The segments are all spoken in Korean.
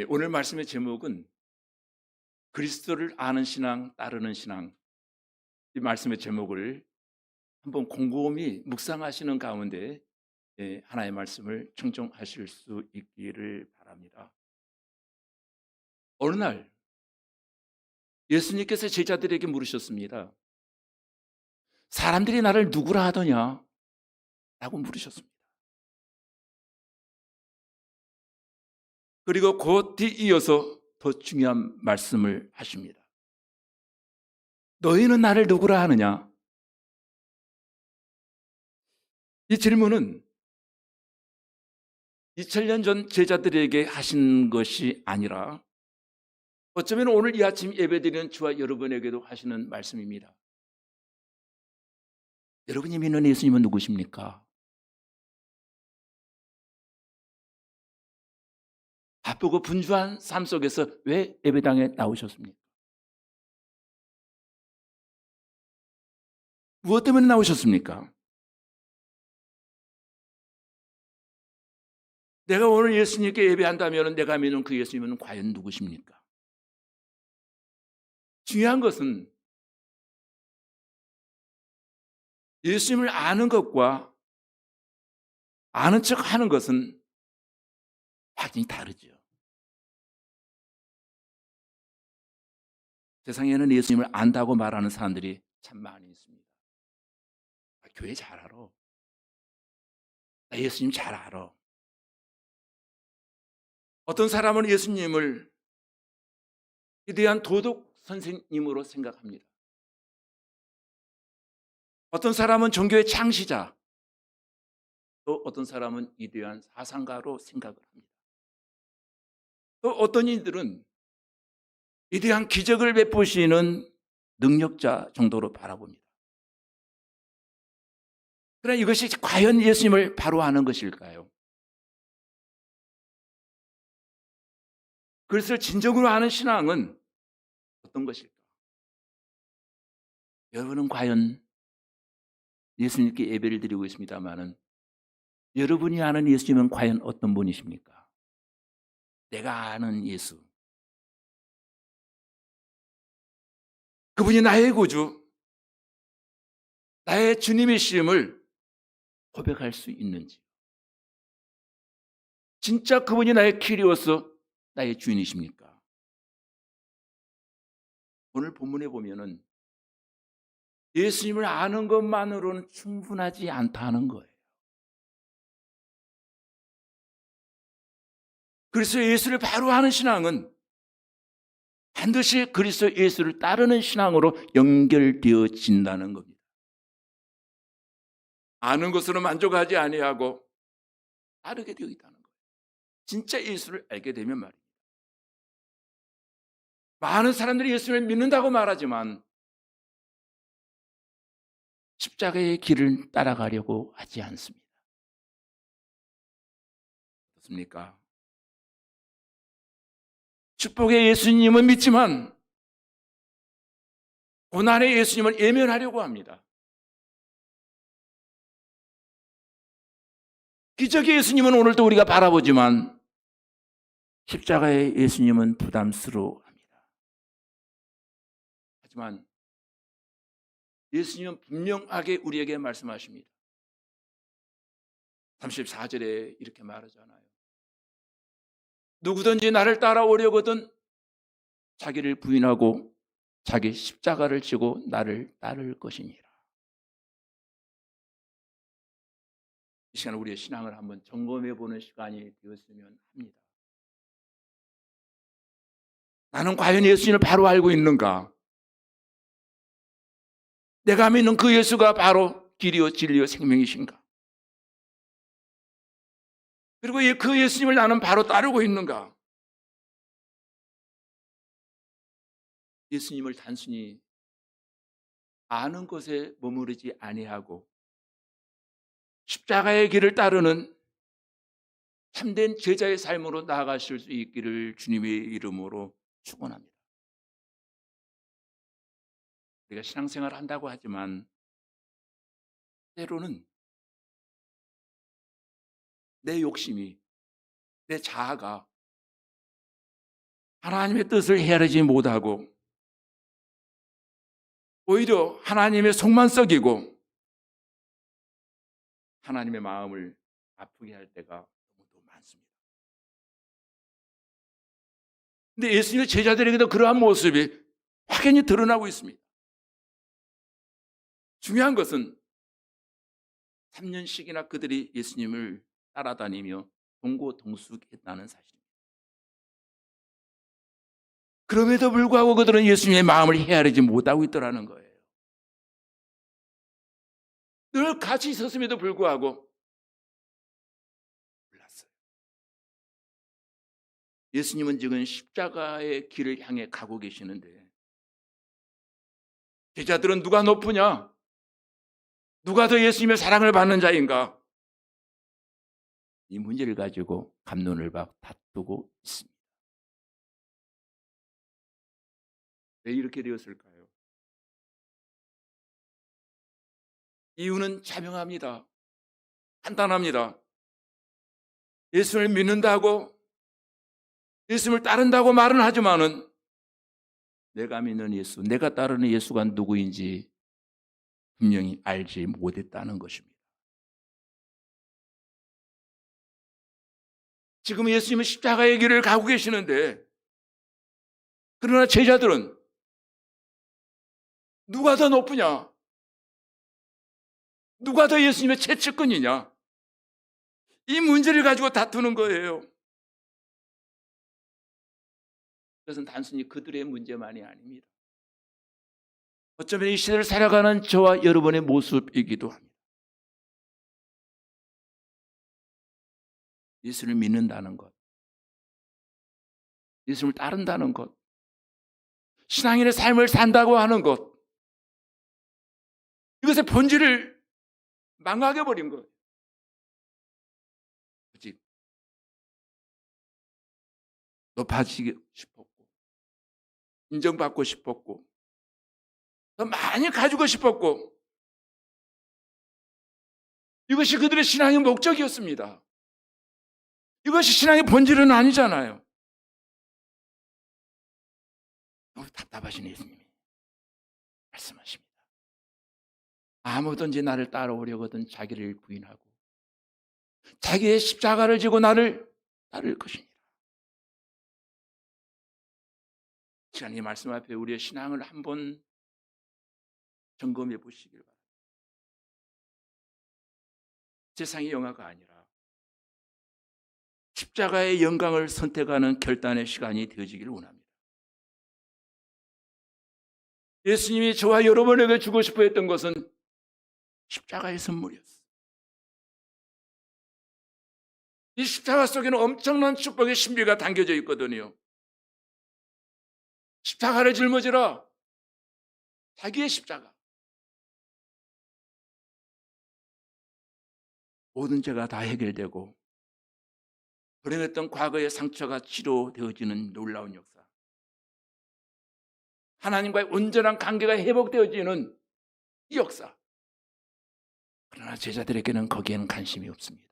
오늘 말씀의 제목은 그리스도를 아는 신앙, 따르는 신앙. 이 말씀의 제목을 한번 곰곰이 묵상하시는 가운데 하나의 말씀을 청종하실 수 있기를 바랍니다. 어느 날 예수님께서 제자들에게 물으셨습니다. 사람들이 나를 누구라 하더냐? 라고 물으셨습니다. 그리고 곧 뒤이어서 더 중요한 말씀을 하십니다. 너희는 나를 누구라 하느냐? 이 질문은 2000년 전 제자들에게 하신 것이 아니라 어쩌면 오늘 이 아침 예배드리는 저와 여러분에게도 하시는 말씀입니다. 여러분이 믿는 예수님은 누구십니까? 바쁘고 분주한 삶 속에서 왜 예배당에 나오셨습니까? 무엇 때문에 나오셨습니까? 내가 오늘 예수님께 예배한다면 내가 믿는 그 예수님은 과연 누구십니까? 중요한 것은 예수님을 아는 것과 아는 척 하는 것은 확연히 다르죠. 세상에는 예수님을 안다고 말하는 사람들이 참 많이 있습니다. 교회 잘 알아. 나 예수님 잘 알아. 어떤 사람은 예수님을 위대한 도덕 선생님으로 생각합니다. 어떤 사람은 종교의 창시자, 또 어떤 사람은 위대한 사상가로 생각을 합니다. 또 어떤 이들은 위대한 기적을 베푸시는 능력자 정도로 바라봅니다. 그러나 이것이 과연 예수님을 바로 아는 것일까요? 그것을 진정으로 아는 신앙은 어떤 것일까? 여러분은 과연 예수님께 예배를 드리고 있습니다마는 여러분이 아는 예수님은 과연 어떤 분이십니까? 내가 아는 예수. 그분이 나의 구주, 나의 주님이심을 고백할 수 있는지. 진짜 그분이 나의 길이어서 나의 주인이십니까? 오늘 본문에 보면은 예수님을 아는 것만으로는 충분하지 않다는 거예요. 그래서 예수를 바로 아는 신앙은 반드시 그리스도 예수를 따르는 신앙으로 연결되어진다는 겁니다. 아는 것으로 만족하지 아니하고 따르게 되어 있다는 거예요. 진짜 예수를 알게 되면 말이에요. 많은 사람들이 예수를 믿는다고 말하지만 십자가의 길을 따라가려고 하지 않습니다. 그렇습니까? 축복의 예수님은 믿지만 고난의 예수님을 예면하려고 합니다. 기적의 예수님은 오늘도 우리가 바라보지만 십자가의 예수님은 부담스러워합니다. 하지만 예수님은 분명하게 우리에게 말씀하십니다. 34절에 이렇게 말하잖아요. 누구든지 나를 따라오려거든 자기를 부인하고 자기 십자가를 지고 나를 따를 것이니라. 이 시간 우리의 신앙을 한번 점검해 보는 시간이 되었으면 합니다. 나는 과연 예수님을 바로 알고 있는가? 내가 믿는 그 예수가 바로 길이요 진리요 생명이신가? 그리고 그 예수님을 나는 바로 따르고 있는가? 예수님을 단순히 아는 것에 머무르지 아니하고 십자가의 길을 따르는 참된 제자의 삶으로 나아가실 수 있기를 주님의 이름으로 축원합니다. 우리가 신앙생활을 한다고 하지만 때로는 내 욕심이, 내 자아가 하나님의 뜻을 헤아리지 못하고 오히려 하나님의 속만 썩이고 하나님의 마음을 아프게 할 때가 너무 많습니다. 근데 예수님의 제자들에게도 그러한 모습이 확연히 드러나고 있습니다. 중요한 것은 3년씩이나 그들이 예수님을 따라다니며 동고동숙했다는 사실입니다. 그럼에도 불구하고 그들은 예수님의 마음을 헤아리지 못하고 있더라는 거예요. 늘 같이 있었음에도 불구하고 몰랐어요. 예수님은 지금 십자가의 길을 향해 가고 계시는데 제자들은 누가 높으냐? 누가 더 예수님의 사랑을 받는 자인가? 이 문제를 가지고 갑론을 다투고 있습니다. 왜 이렇게 되었을까요? 이유는 자명합니다. 간단합니다. 예수를 믿는다고 예수를 따른다고 말은 하지만은 내가 믿는 예수, 내가 따르는 예수가 누구인지 분명히 알지 못했다는 것입니다. 지금 예수님은 십자가의 길을 가고 계시는데 그러나 제자들은 누가 더 높으냐? 누가 더 예수님의 최측근이냐? 이 문제를 가지고 다투는 거예요. 그것은 단순히 그들의 문제만이 아닙니다. 어쩌면 이 시대를 살아가는 저와 여러분의 모습이기도 합니다. 예수를 믿는다는 것, 예수를 따른다는 것, 신앙인의 삶을 산다고 하는 것, 이것의 본질을 망각해버린 거예요. 오직 높아지고 싶었고, 인정받고 싶었고, 더 많이 가지고 싶었고, 이것이 그들의 신앙의 목적이었습니다. 이것이 신앙의 본질은 아니잖아요. 너무 답답하신 예수님이 말씀하십니다. 아무든지 나를 따라오려거든 자기를 부인하고 자기의 십자가를 지고 나를 따를 것이니라. 시간 이 말씀 앞에 우리의 신앙을 한번 점검해 보시길 바랍니다. 세상의 영화가 아니라 십자가의 영광을 선택하는 결단의 시간이 되어지기를 원합니다. 예수님이 저와 여러분에게 주고 싶어 했던 것은 십자가의 선물이었어요. 이 십자가 속에는 엄청난 축복의 신비가 담겨져 있거든요. 십자가를 짊어지라. 자기의 십자가. 모든 죄가 다 해결되고 불행했던 과거의 상처가 치료되어지는 놀라운 역사. 하나님과의 온전한 관계가 회복되어지는 이 역사. 그러나 제자들에게는 거기에는 관심이 없습니다.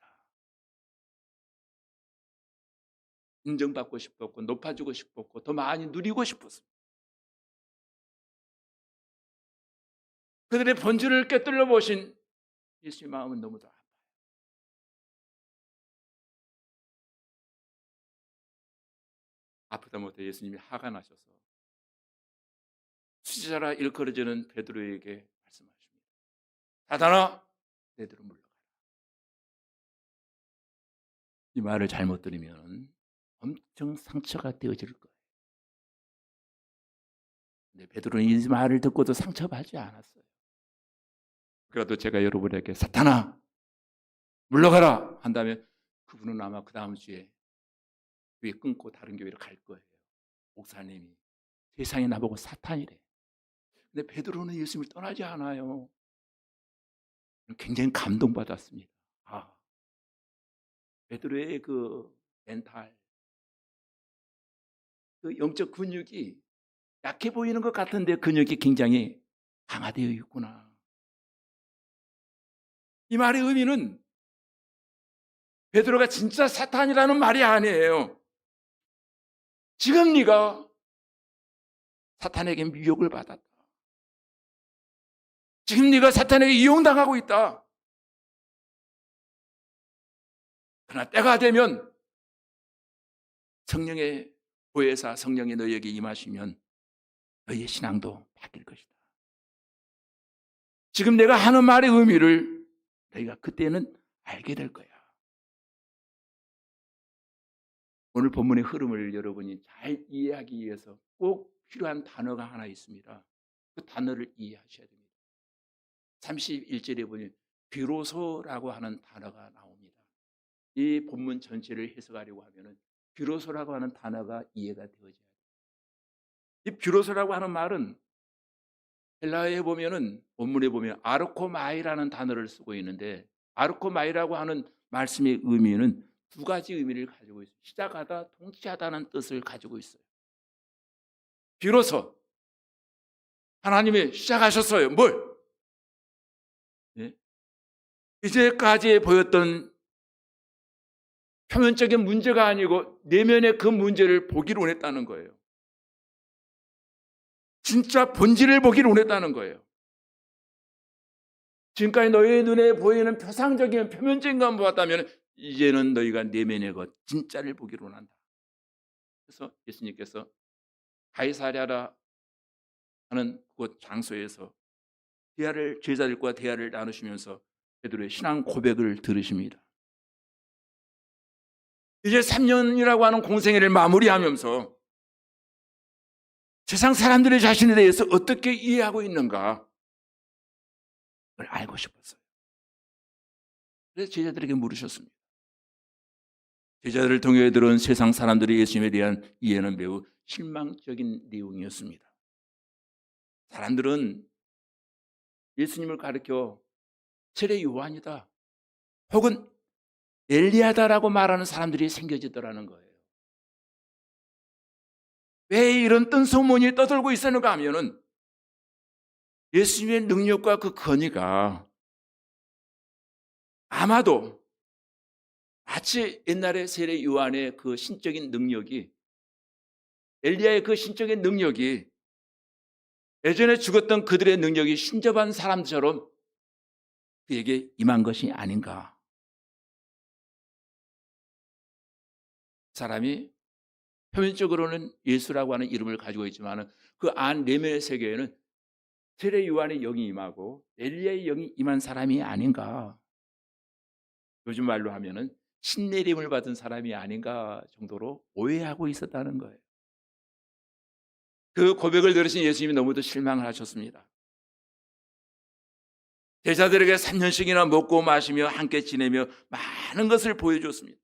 인정받고 싶었고 높아지고 싶었고 더 많이 누리고 싶었습니다. 그들의 본질을 꿰뚫어 보신 예수의 마음은 너무도 아파요. 아프다 못해 예수님이 화가 나셔서 수지자라 일컬어지는 베드로에게 말씀하십니다. 사단아, 베드로 물러가라. 이 말을 잘못 들으면 엄청 상처가 되어질 거예요. 근데 베드로는 이 말을 듣고도 상처받지 않았어요. 그래도 제가 여러분에게 사탄아 물러가라 한다면 그분은 아마 그 다음 주에 교회 끊고 다른 교회로 갈 거예요. 목사님이 세상에 나보고 사탄이래. 근데 베드로는 예수님을 떠나지 않아요. 굉장히 감동받았습니다. 아, 베드로의 그 멘탈, 그 영적 근육이 약해 보이는 것 같은데 근육이 굉장히 강화되어 있구나. 이 말의 의미는 베드로가 진짜 사탄이라는 말이 아니에요. 지금 네가 사탄에게 미혹을 받았다. 지금 네가 사탄에게 이용당하고 있다. 그러나 때가 되면 성령의 보혜사, 성령이 너희에게 임하시면 너희의 신앙도 바뀔 것이다. 지금 내가 하는 말의 의미를 너희가 그때는 알게 될 거야. 오늘 본문의 흐름을 여러분이 잘 이해하기 위해서 꼭 필요한 단어가 하나 있습니다. 그 단어를 이해하셔야 됩니다. 31절에 보면 비로소라고 하는 단어가 나옵니다. 이 본문 전체를 해석하려고 하면 비로소라고 하는 단어가 이해가 되어져야 돼요. 이 비로소라고 하는 말은 헬라어에 보면은 본문에 보면 아르코마이라는 단어를 쓰고 있는데, 아르코마이라고 하는 말씀의 의미는 두 가지 의미를 가지고 있어요. 시작하다, 통치하다는 뜻을 가지고 있어요. 비로소 하나님이 시작하셨어요. 뭘? 예? 이제까지 보였던 표면적인 문제가 아니고 내면의 그 문제를 보기를 원했다는 거예요. 진짜 본질을 보기를 원했다는 거예요. 지금까지 너희의 눈에 보이는 표상적인 표면적인 것만 보았다면 이제는 너희가 내면의 것, 진짜를 보기를 원한다. 그래서 예수님께서 가이사랴라 하는 그곳 장소에서 제자들과 대화를 나누시면서 베드로의 신앙 고백을 들으십니다. 이제 3년이라고 하는 공생애를 마무리하면서 세상 사람들의 자신에 대해서 어떻게 이해하고 있는가 그걸 알고 싶었어요. 그래서 제자들에게 물으셨습니다. 제자들을 통해 들은 세상 사람들의 예수님에 대한 이해는 매우 실망적인 내용이었습니다. 사람들은 예수님을 가리켜 세례 요한이다 혹은 엘리야다라고 말하는 사람들이 생겨지더라는 거예요. 왜 이런 뜬소문이 떠돌고 있었는가 하면은 예수님의 능력과 그 권위가 아마도 마치 옛날에 세례 요한의 그 신적인 능력이, 엘리야의 그 신적인 능력이 예전에 죽었던 그들의 능력이 신접한 사람처럼 그에게 임한 것이 아닌가. 사람이 표면적으로는 예수라고 하는 이름을 가지고 있지만 그 안 내면의 세계에는 세례 요한의 영이 임하고 엘리야의 영이 임한 사람이 아닌가. 요즘 말로 하면은 신내림을 받은 사람이 아닌가 정도로 오해하고 있었다는 거예요. 그 고백을 들으신 예수님이 너무도 실망을 하셨습니다. 제자들에게 3년씩이나 먹고 마시며 함께 지내며 많은 것을 보여줬습니다.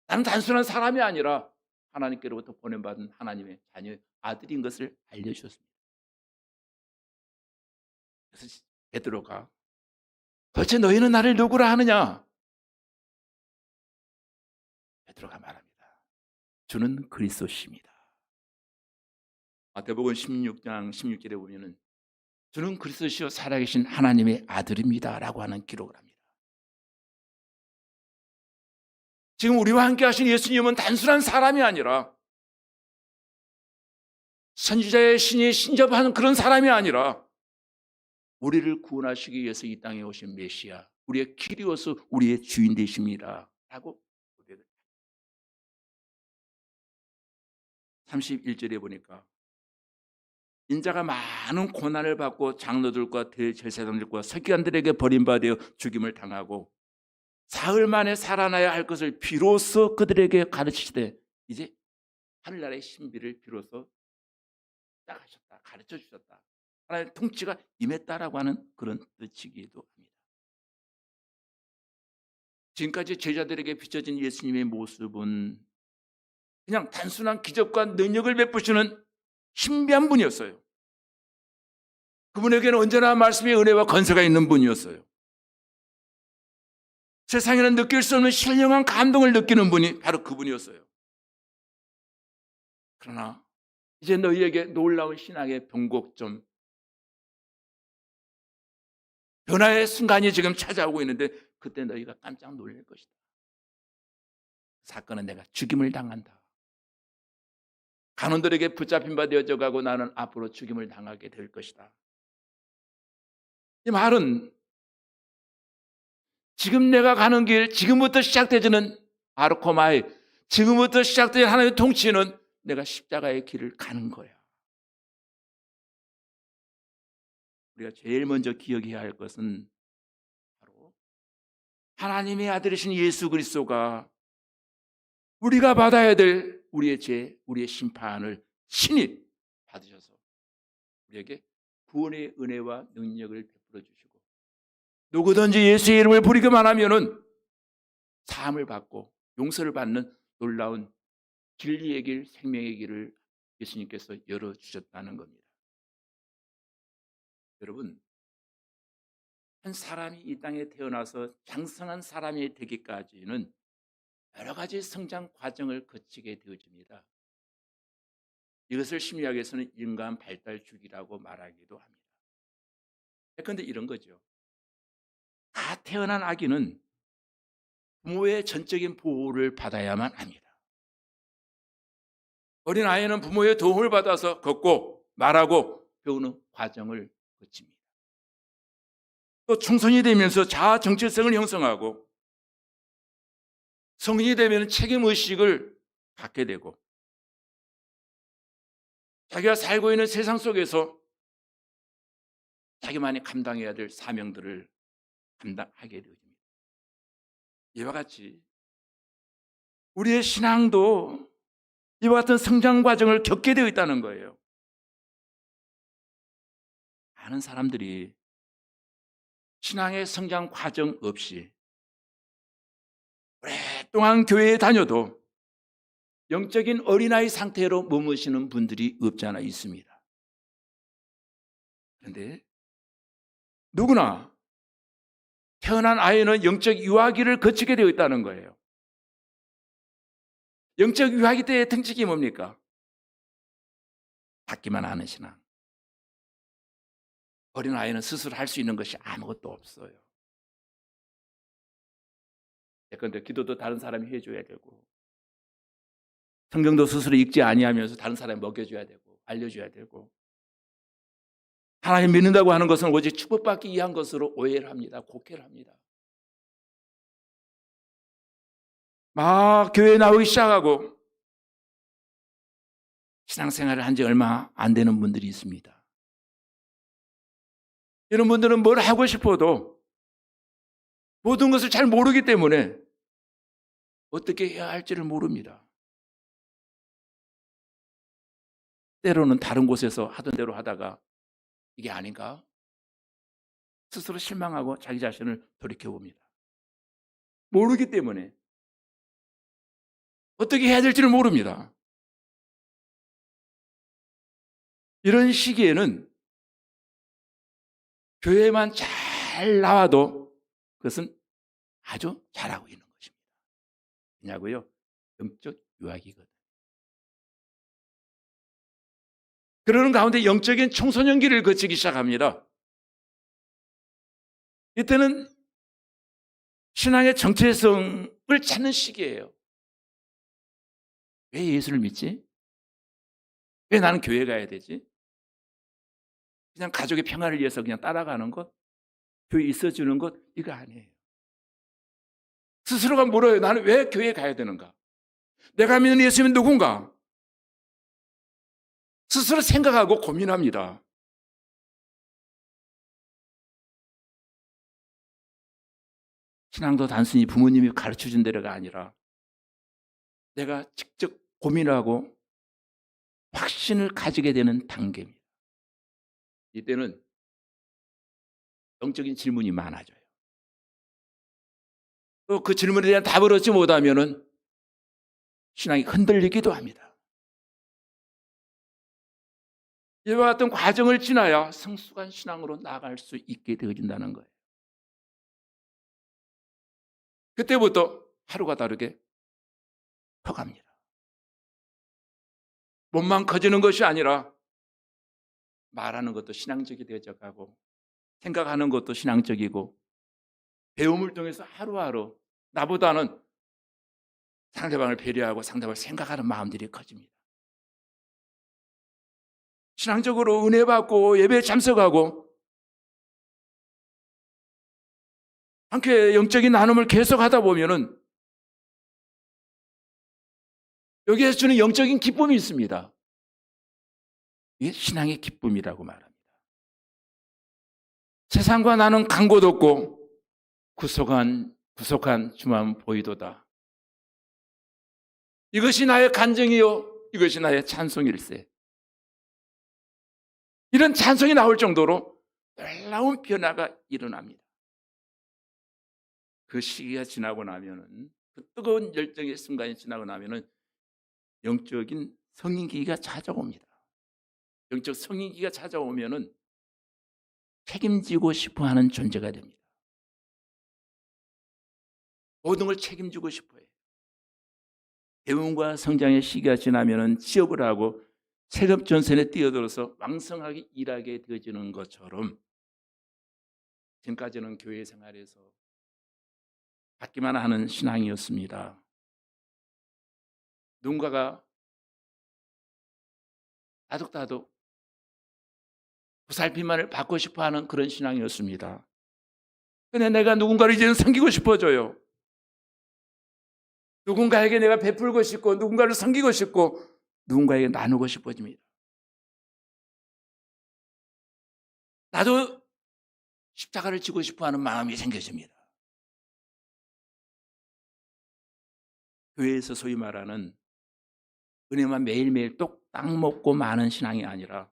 나는 단순한 사람이 아니라 하나님께로부터 보낸받은 하나님의 자녀의 아들인 것을 알려주셨습니다. 그래서 베드로가 도대체 너희는 나를 누구라 하느냐? 베드로가 말합니다. 주는 그리스도십니다. 마태복음 16장 16절에 보면은 주는 그리스도시요 살아계신 하나님의 아들입니다 라고 하는 기록을 합니다. 지금 우리와 함께 하신 예수님은 단순한 사람이 아니라 선지자의 신이 신접하는 그런 사람이 아니라 우리를 구원하시기 위해서 이 땅에 오신 메시아, 우리의 키리오스, 우리의 주인 되십니다 라고 고백을 31절에 보니까 인자가 많은 고난을 받고 장로들과 대제사장들과 서기관들에게 버림받아 죽임을 당하고 사흘 만에 살아나야 할 것을 비로소 그들에게 가르치시되 이제 하늘나라의 신비를 비로소 시작하셨다, 가르쳐 주셨다. 하나님의 통치가 임했다라고 하는 그런 뜻이기도 합니다. 지금까지 제자들에게 비춰진 예수님의 모습은 그냥 단순한 기적과 능력을 베푸시는 신비한 분이었어요. 그분에게는 언제나 말씀의 은혜와 건세가 있는 분이었어요. 세상에는 느낄 수 없는 신령한 감동을 느끼는 분이 바로 그분이었어요. 그러나 이제 너희에게 놀라운 신앙의 변곡점, 변화의 순간이 지금 찾아오고 있는데 그때 너희가 깜짝 놀랄 것이다. 사건은 내가 죽임을 당한다. 간원들에게 붙잡힌 바 되어져 가고 나는 앞으로 죽임을 당하게 될 것이다. 이 말은 지금 내가 가는 길, 지금부터 시작되지는 아르코마이, 지금부터 시작되는 하나님의 통치는 내가 십자가의 길을 가는 거야. 우리가 제일 먼저 기억해야 할 것은 바로 하나님의 아들이신 예수 그리스도가 우리가 받아야 될 우리의 죄, 우리의 심판을 신이 받으셔서 우리에게 구원의 은혜와 능력을 베풀어 주시고 누구든지 예수의 이름을 부르기만 하면은 사함을 받고 용서를 받는 놀라운 진리의 길, 생명의 길을 예수님께서 열어주셨다는 겁니다. 여러분, 한 사람이 이 땅에 태어나서 장성한 사람이 되기까지는 여러 가지 성장 과정을 거치게 되어집니다. 이것을 심리학에서는 인간 발달 주기라고 말하기도 합니다. 그런데 이런 거죠. 다 태어난 아기는 부모의 전적인 보호를 받아야만 합니다. 어린아이는 부모의 도움을 받아서 걷고 말하고 배우는 과정을 거칩니다. 또 청소년이 되면서 자아 정체성을 형성하고 성인이 되면 책임의식을 갖게 되고 자기가 살고 있는 세상 속에서 자기만이 감당해야 될 사명들을 감당하게 되어집니다. 이와 같이 우리의 신앙도 이와 같은 성장 과정을 겪게 되어 있다는 거예요. 많은 사람들이 신앙의 성장 과정 없이 오랫동안 교회에 다녀도 영적인 어린아이 상태로 머무시는 분들이 없지 않아 있습니다. 그런데 누구나 태어난 아이는 영적 유아기를 거치게 되어 있다는 거예요. 영적 유아기 때의 특징이 뭡니까? 받기만 하는 신앙. 어린아이는 스스로 할 수 있는 것이 아무것도 없어요. 그런데 기도도 다른 사람이 해줘야 되고 성경도 스스로 읽지 아니하면서 다른 사람이 먹여줘야 되고 알려줘야 되고 하나님 믿는다고 하는 것은 오직 축복받기 위한 것으로 오해를 합니다. 곡해를 합니다. 막 교회에 나오기 시작하고 신앙생활을 한 지 얼마 안 되는 분들이 있습니다. 이런 분들은 뭘 하고 싶어도 모든 것을 잘 모르기 때문에 어떻게 해야 할지를 모릅니다. 때로는 다른 곳에서 하던 대로 하다가 이게 아닌가? 스스로 실망하고 자기 자신을 돌이켜봅니다. 모르기 때문에 어떻게 해야 될지를 모릅니다. 이런 시기에는 교회만 잘 나와도 그것은 아주 잘하고 있는 것입니다. 왜냐고요? 영적 유아기거든. 그러는 가운데 영적인 청소년기를 거치기 시작합니다. 이때는 신앙의 정체성을 찾는 시기예요. 왜 예수를 믿지? 왜 나는 교회 가야 되지? 그냥 가족의 평화를 위해서 그냥 따라가는 것? 교회 있어주는 것? 이거 아니에요. 스스로가 물어요. 나는 왜 교회에 가야 되는가? 내가 믿는 예수님은 누군가? 스스로 생각하고 고민합니다. 신앙도 단순히 부모님이 가르쳐준 대로가 아니라 내가 직접 고민하고 확신을 가지게 되는 단계입니다. 이때는 영적인 질문이 많아져요. 또 그 질문에 대한 답을 얻지 못하면 신앙이 흔들리기도 합니다. 이와 같은 과정을 지나야 성숙한 신앙으로 나아갈 수 있게 되어진다는 거예요. 그때부터 하루가 다르게 커갑니다. 몸만 커지는 것이 아니라 말하는 것도 신앙적이 되어져 가고 생각하는 것도 신앙적이고 배움을 통해서 하루하루 나보다는 상대방을 배려하고 상대방을 생각하는 마음들이 커집니다. 신앙적으로 은혜 받고 예배에 참석하고 함께 영적인 나눔을 계속하다 보면은 여기에서 주는 영적인 기쁨이 있습니다. 이게 신앙의 기쁨이라고 말합니다. 세상과 나는 간 곳 없고 구속한 주만 보이도다. 이것이 나의 간증이요 이것이 나의 찬송일세. 이런 찬송이 나올 정도로 놀라운 변화가 일어납니다. 그 시기가 지나고 나면은 그 뜨거운 열정의 순간이 지나고 나면은 영적인 성인기가 찾아옵니다. 영적 성인기가 찾아오면은 책임지고 싶어하는 존재가 됩니다. 모든 걸 책임지고 싶어요. 배움과 성장의 시기가 지나면은 취업을 하고 세금 전선에 뛰어들어서 왕성하게 일하게 되어지는 것처럼 지금까지는 교회 생활에서 받기만 하는 신앙이었습니다. 누군가가 다독다독 보살핌만을 받고 싶어하는 그런 신앙이었습니다. 근데 내가 누군가를 이제는 섬기고 싶어져요. 누군가에게 내가 베풀고 싶고 누군가를 섬기고 싶고 누군가에게 나누고 싶어집니다. 나도 십자가를 지고 싶어하는 마음이 생겨집니다. 교회에서 소위 말하는 은혜만 매일매일 똑딱 먹고 마는 신앙이 아니라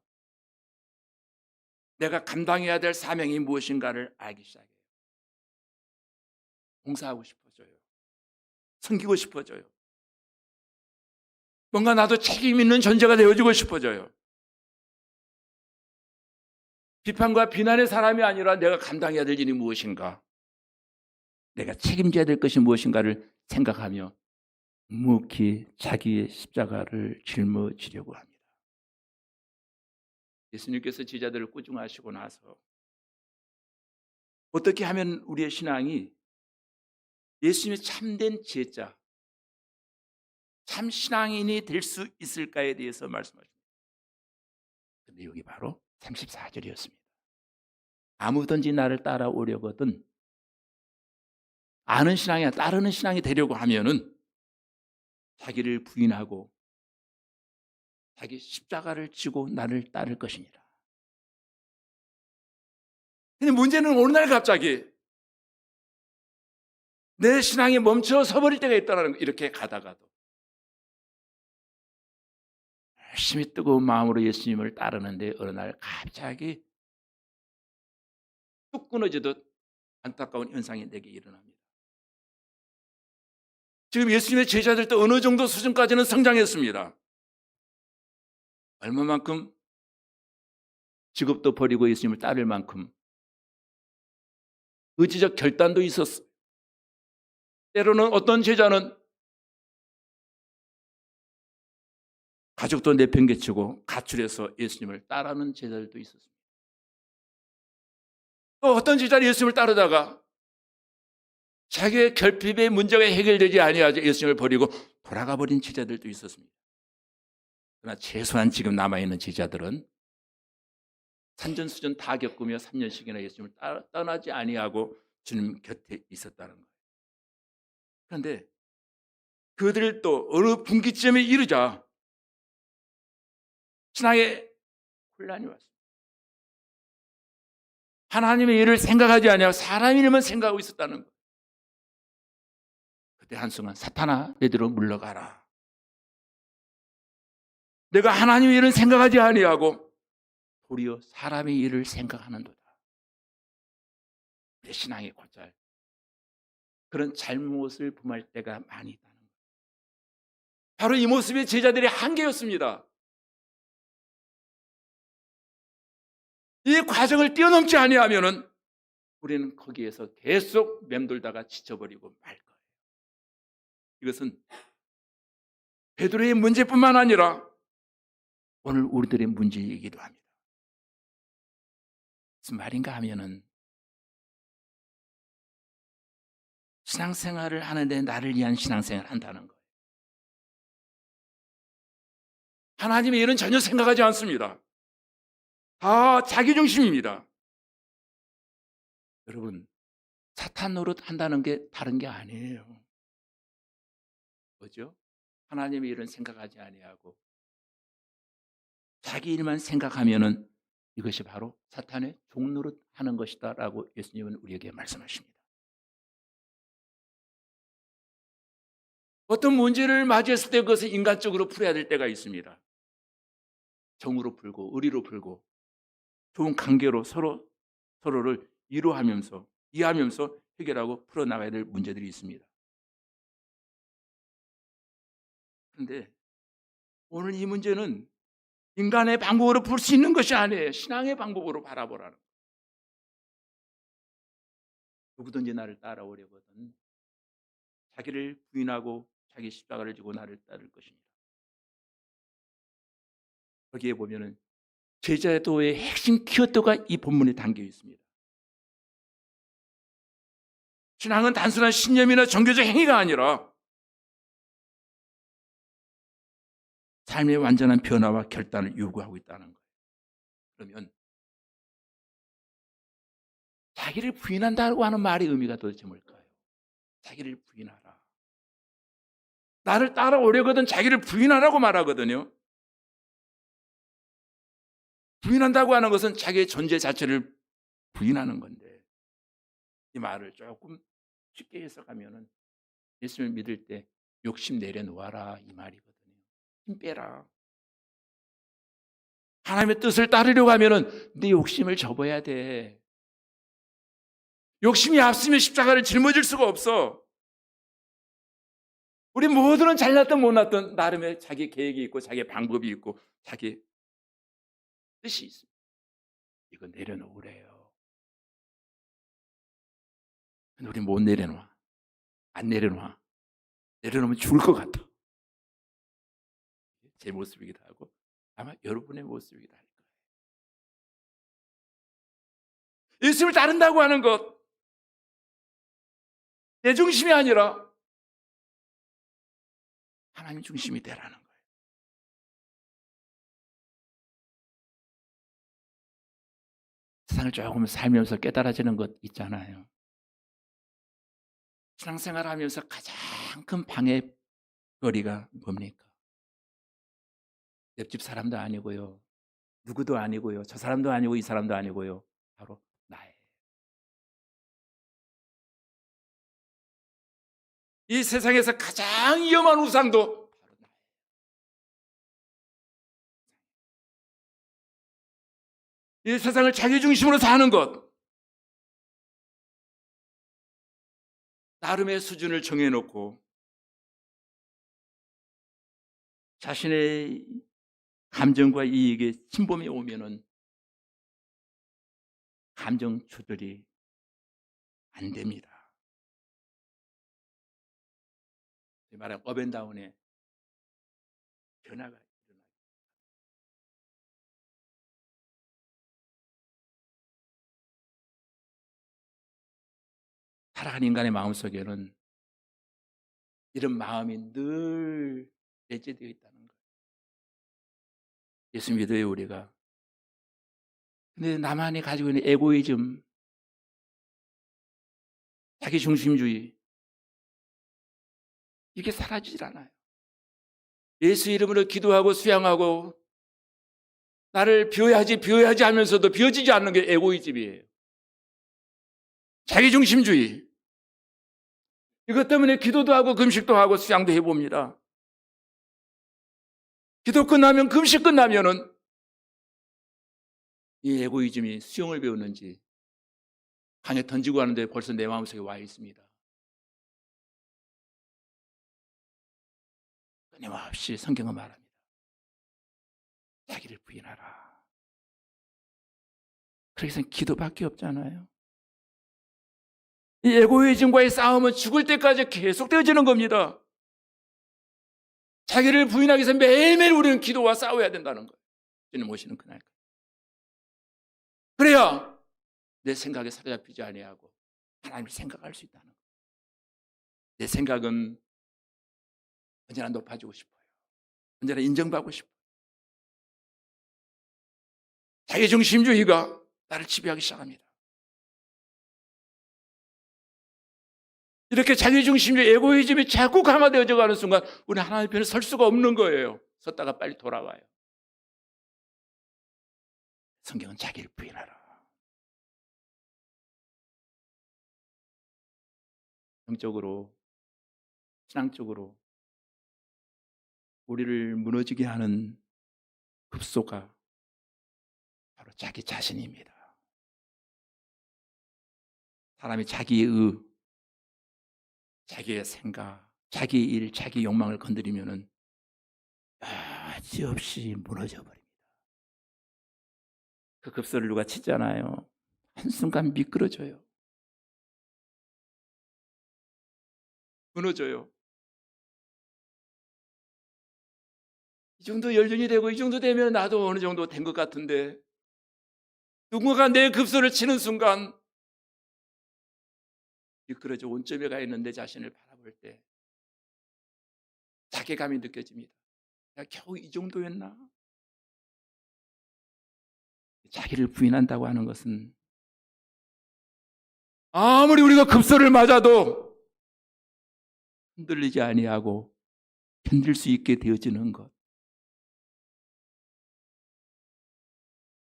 내가 감당해야 될 사명이 무엇인가를 알기 시작해요. 봉사하고 싶어져요. 섬기고 싶어져요. 뭔가 나도 책임 있는 존재가 되어주고 싶어져요. 비판과 비난의 사람이 아니라 내가 감당해야 될 일이 무엇인가, 내가 책임져야 될 것이 무엇인가를 생각하며 묵묵히 자기의 십자가를 짊어지려고 합니다. 예수님께서 제자들을 꾸중하시고 나서 어떻게 하면 우리의 신앙이 예수님의 참된 제자, 참 신앙인이 될 수 있을까에 대해서 말씀하십니다. 그런데 여기 바로 34절이었습니다. 아무든지 나를 따라오려거든 아는 신앙이 아니라 따르는 신앙이 되려고 하면은 자기를 부인하고 자기 십자가를 지고 나를 따를 것입니다. 근데 문제는 어느 날 갑자기 내 신앙이 멈춰 서버릴 때가 있다는 거. 이렇게 가다가도 열심히 뜨거운 마음으로 예수님을 따르는데 어느 날 갑자기 뚝 끊어지듯 안타까운 현상이 내게 일어납니다. 지금 예수님의 제자들도 어느 정도 수준까지는 성장했습니다. 얼마만큼 직업도 버리고 예수님을 따를 만큼 의지적 결단도 있었어요. 때로는 어떤 제자는 가족도 내팽개치고 가출해서 예수님을 따르는 제자들도 있었습니다. 또 어떤 제자는 예수님을 따르다가 자기의 결핍의 문제가 해결되지 아니하자 예수님을 버리고 돌아가 버린 제자들도 있었습니다. 그러나 최소한 지금 남아있는 제자들은 산전수전 다 겪으며 3년씩이나 예수님을 떠나지 아니하고 주님 곁에 있었다는 거예요. 그런데 그들을 또 어느 분기점에 이르자 신앙에 혼란이 왔습니다. 하나님의 일을 생각하지 아니하고 사람의 일만 생각하고 있었다는 거예요. 그때 한순간 사탄아 내대로 물러가라. 내가 하나님의 일을 생각하지 아니하고 도리어 사람의 일을 생각하는도다. 내 신앙의 곧잘 그런 잘못을 범할 때가 많이 있다는 거예요. 바로 이 모습이 제자들의 한계였습니다. 이 과정을 뛰어넘지 아니하면은 우리는 거기에서 계속 맴돌다가 지쳐버리고 말 거예요. 이것은 베드로의 문제뿐만 아니라 오늘 우리들의 문제이기도 합니다. 무슨 말인가 하면은 신앙생활을 하는데 나를 위한 신앙생활을 한다는 거예요. 하나님의 일은 전혀 생각하지 않습니다. 다 자기중심입니다. 여러분, 사탄 노릇 한다는 게 다른 게 아니에요. 뭐죠? 하나님의 일은 생각하지 아니하고 자기 일만 생각하면은 이것이 바로 사탄의 종노릇 하는 것이다라고 예수님은 우리에게 말씀하십니다. 어떤 문제를 맞이했을 때 그것을 인간적으로 풀어야 될 때가 있습니다. 정으로 풀고 의리로 풀고 좋은 관계로 서로를 이해하면서 해결하고 풀어나가야 될 문제들이 있습니다. 그런데 오늘 이 문제는 인간의 방법으로 풀 수 있는 것이 아니에요. 신앙의 방법으로 바라보라는 거예요. 누구든지 나를 따라오려거든 자기를 부인하고 자기 십자가를 지고 나를 따를 것입니다. 거기에 보면은 제자도의 핵심 키워드가 이 본문에 담겨 있습니다. 신앙은 단순한 신념이나 종교적 행위가 아니라 삶의 완전한 변화와 결단을 요구하고 있다는 거예요. 그러면 자기를 부인한다고 하는 말의 의미가 도대체 뭘까요? 자기를 부인하라. 나를 따라오려거든 자기를 부인하라고 말하거든요. 부인한다고 하는 것은 자기의 존재 자체를 부인하는 건데 이 말을 조금 쉽게 해석하면은 예수님을 믿을 때 욕심 내려놓아라 이 말이거든요. 힘 빼라. 하나님의 뜻을 따르려고 하면은 네 욕심을 접어야 돼. 욕심이 앞서면 십자가를 짊어질 수가 없어. 우리 모두는 잘났든 못났든 나름의 자기 계획이 있고 자기 방법이 있고 자기 뜻이 있습니다. 이거 내려놓으래요. 근데 우리 못 내려놔. 안 내려놔. 내려놓으면 죽을 것 같아. 제 모습이기도 하고 아마 여러분의 모습이기도 할 거예요. 예수를 따른다고 하는 것 내 중심이 아니라 하나님 중심이 되라는 거예요. 세상을 조금 살면서 깨달아지는 것 있잖아요. 신앙생활 하면서 가장 큰 방해거리가 뭡니까? 옆집 사람도 아니고요. 누구도 아니고요. 저 사람도 아니고 이 사람도 아니고요. 바로 나예요. 이 세상에서 가장 위험한 우상도 바로 나예요. 이 세상을 자기 중심으로 사는 것. 나름의 수준을 정해놓고 자신의 감정과 이익에 침범이 오면은 감정 조절이 안 됩니다. 말하는 업앤다운의 변화가 일어나요. 살아가는 인간의 마음속에는 이런 마음이 늘 내재되어 있다는 거예요. 예수 믿어요 우리가. 근데 나만이 가지고 있는 에고이즘, 자기중심주의 이게 사라지질 않아요. 예수 이름으로 기도하고 수양하고 나를 비워야지 하면서도 비워지지 않는 게 에고이즘이에요. 자기중심주의. 이것 때문에 기도도 하고 금식도 하고 수양도 해봅니다. 기도 끝나면 금식 끝나면은 이 에고이즘이 수영을 배우는지 강에 던지고 하는데 벌써 내 마음속에 와 있습니다. 끊임없이 성경은 말합니다. 자기를 부인하라. 그래서 기도밖에 없잖아요. 이 에고이즘과의 싸움은 죽을 때까지 계속되어지는 겁니다. 자기를 부인하기 위해서 매일매일 우리는 기도와 싸워야 된다는 거예요. 주님 오시는 그날까지. 그래야 내 생각에 사로잡히지 아니하고 하나님을 생각할 수 있다는 거예요. 내 생각은 언제나 높아지고 싶어요. 언제나 인정받고 싶어요. 자기중심주의가 나를 지배하기 시작합니다. 이렇게 자기중심주의 에고이즘이 자꾸 강화되어져 가는 순간 우리 하나님 편에 설 수가 없는 거예요. 섰다가 빨리 돌아와요. 성경은 자기를 부인하라. 영적으로, 신앙적으로 우리를 무너지게 하는 급소가 바로 자기 자신입니다. 사람이 자기의 자기의 생각, 자기의 일, 자기 욕망을 건드리면은 여지없이 무너져 버립니다. 그 급소를 누가 치잖아요. 한순간 미끄러져요. 무너져요. 이 정도 연륜이 되고 이 정도 되면 나도 어느 정도 된 것 같은데 누군가가 내 급소를 치는 순간 미끄러져 원점에 가 있는 내 자신을 바라볼 때 자괴감이 느껴집니다. 내가 겨우 이 정도였나? 자기를 부인한다고 하는 것은 아무리 우리가 급소를 맞아도 흔들리지 아니하고 견딜 수 있게 되어지는 것.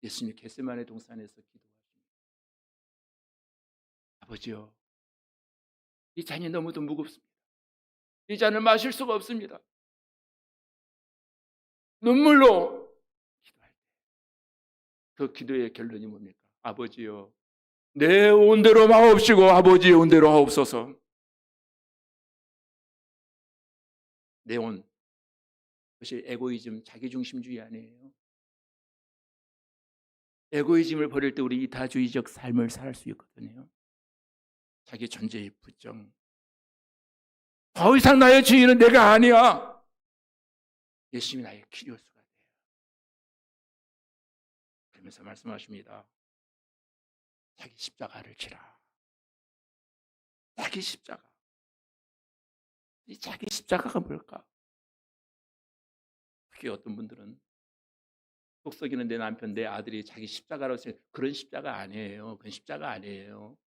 예수님이 겟세마네 동산에서 기도하십니다. 아버지요, 이 잔이 너무도 무겁습니다. 이 잔을 마실 수가 없습니다. 눈물로 기도할 때 그 기도의 결론이 뭡니까? 아버지요, 내 온대로 마옵시고 아버지의 온대로 하옵소서. 내 온, 그것이 에고이즘, 자기중심주의 아니에요. 에고이즘을 버릴 때 우리 이타주의적 삶을 살 수 있거든요. 자기 존재의 부정. 더 이상 나의 주인은 내가 아니야. 예수님이 나의 키리오스가 돼요. 그러면서 말씀하십니다. 자기 십자가를 지라. 자기 십자가. 이 자기 십자가가 뭘까? 그게 어떤 분들은 속썩이는 내 남편, 내 아들이 자기 십자가라고 해서 그런 십자가 아니에요. 그건 십자가 아니에요.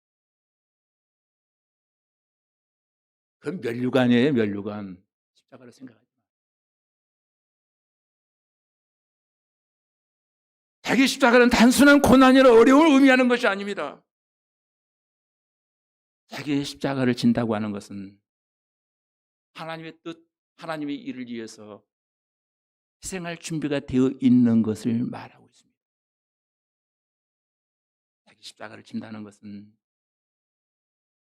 그건 면류관이에요. 면류관. 십자가로 생각하지 마. 자기 십자가는 단순한 고난이나 어려움을 의미하는 것이 아닙니다. 자기의 십자가를 진다고 하는 것은 하나님의 뜻, 하나님의 일을 위해서 희생할 준비가 되어 있는 것을 말하고 있습니다. 자기 십자가를 진다는 것은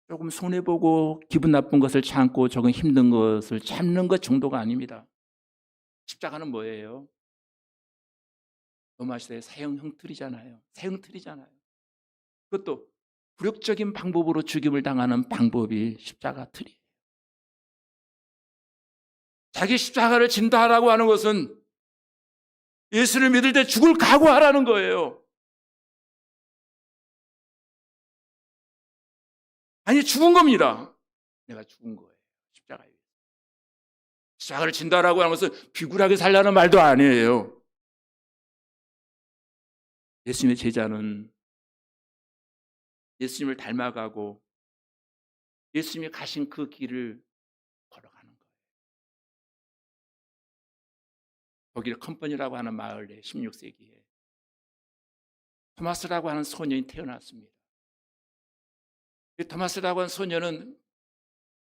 조금 손해보고 기분 나쁜 것을 참고 조금 힘든 것을 참는 것 정도가 아닙니다. 십자가는 뭐예요? 로마시대의 사형 형틀이잖아요. 사형틀이잖아요. 그것도 굴욕적인 방법으로 죽임을 당하는 방법이 십자가 틀이에요. 자기 십자가를 진다라고 하는 것은 예수를 믿을 때 죽을 각오하라는 거예요. 아니, 죽은 겁니다. 내가 죽은 거예요. 십자가에. 십자가를 진다라고 하는 것은 비굴하게 살라는 말도 아니에요. 예수님의 제자는 예수님을 닮아가고 예수님이 가신 그 길을 걸어가는 거예요. 독일 컴퍼니라고 하는 마을에 16세기에 토마스라고 하는 소년이 태어났습니다. 이 토마스라고 하는 소년은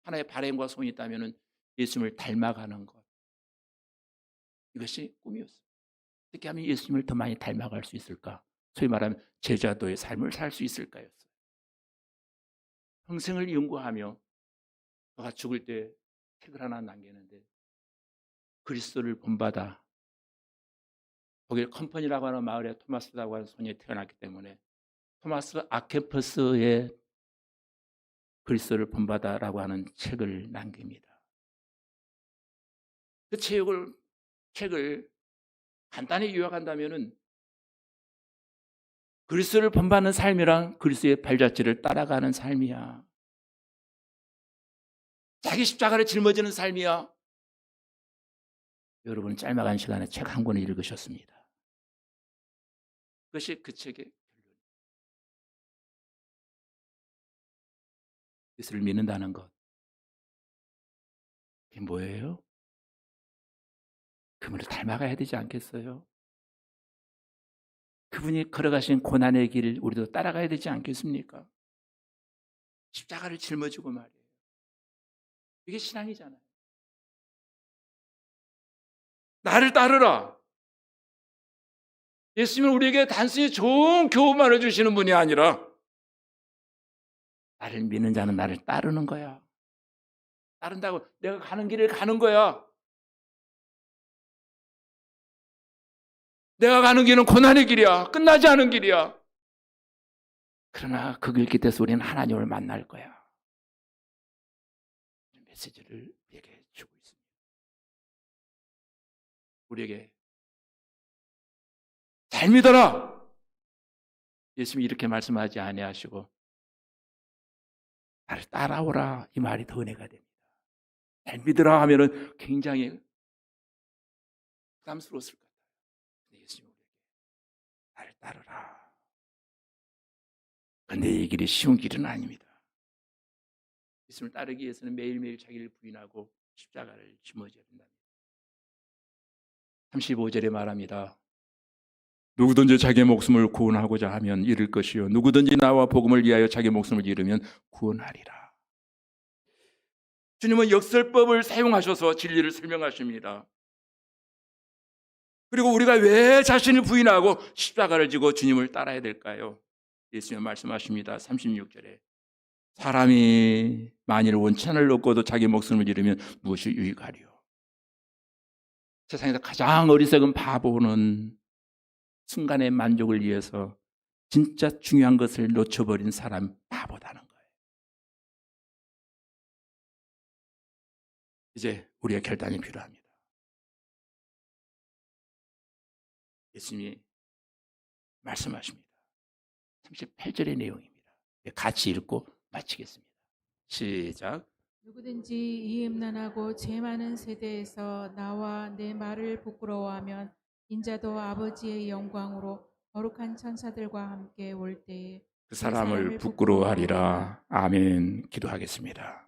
하나의 바램과 소원이 있다면 예수님을 닮아가는 것. 이것이 꿈이었어요. 어떻게 하면 예수님을 더 많이 닮아갈 수 있을까? 소위 말하면 제자도의 삶을 살 수 있을까였어요. 평생을 연구하며 그가 죽을 때 책을 하나 남겼는데 그리스도를 본받아 독일 컴퍼니라고 하는 마을에 토마스라고 하는 소년이 태어났기 때문에 토마스 아케퍼스의 그리스도를 본받아라고 하는 책을 남깁니다. 그 책을 간단히 요약한다면은 그리스도를 본받는 삶이랑 그리스도의 발자취를 따라가는 삶이야. 자기 십자가를 짊어지는 삶이야. 여러분 짤막한 시간에 책 한 권을 읽으셨습니다. 그것이 그 책의 결론. 예수를 믿는다는 것. 그게 뭐예요? 그분을 닮아가야 되지 않겠어요? 그분이 걸어가신 고난의 길 우리도 따라가야 되지 않겠습니까? 십자가를 짊어지고 말이에요. 이게 신앙이잖아요. 나를 따르라. 예수님은 우리에게 단순히 좋은 교훈만 해주시는 분이 아니라 나를 믿는 자는 나를 따르는 거야. 따른다고 내가 가는 길을 가는 거야. 내가 가는 길은 고난의 길이야. 끝나지 않은 길이야. 그러나 그 길 끝에서 우리는 하나님을 만날 거야. 메시지를 우리에게 주고 있습니다. 우리에게 잘 믿어라. 예수님이 이렇게 말씀하지 아니하시고 나를 따라오라 이 말이 더 은혜가 됩니다. 잘 믿으라 하면은 굉장히 부담스러웠을 것 같아요. 근데 예수님은 나를 따르라. 근데 이 길이 쉬운 길은 아닙니다. 예수님을 따르기 위해서는 매일매일 자기를 부인하고 십자가를 짊어져야 된다. 35절에 말합니다. 누구든지 자기의 목숨을 구원하고자 하면 잃을 것이요 누구든지 나와 복음을 위하여 자기의 목숨을 잃으면 구원하리라. 주님은 역설법을 사용하셔서 진리를 설명하십니다. 그리고 우리가 왜 자신을 부인하고 십자가를 지고 주님을 따라야 될까요? 예수님 말씀하십니다. 36절에 사람이 만일 원천을 얻고도 자기 목숨을 잃으면 무엇이 유익하리요? 세상에서 가장 어리석은 바보는 순간의 만족을 위해서 진짜 중요한 것을 놓쳐버린 사람 바보다는 거예요. 이제 우리의 결단이 필요합니다. 예수님이 말씀하십니다. 38절의 내용입니다. 같이 읽고 마치겠습니다. 시작. 누구든지 이 음란하고 죄 많은 세대에서 나와 내 말을 부끄러워하면 인자도 아버지의 영광으로 거룩한 천사들과 함께 올 때에 그 사람을 부끄러워하리라. 아멘. 기도하겠습니다.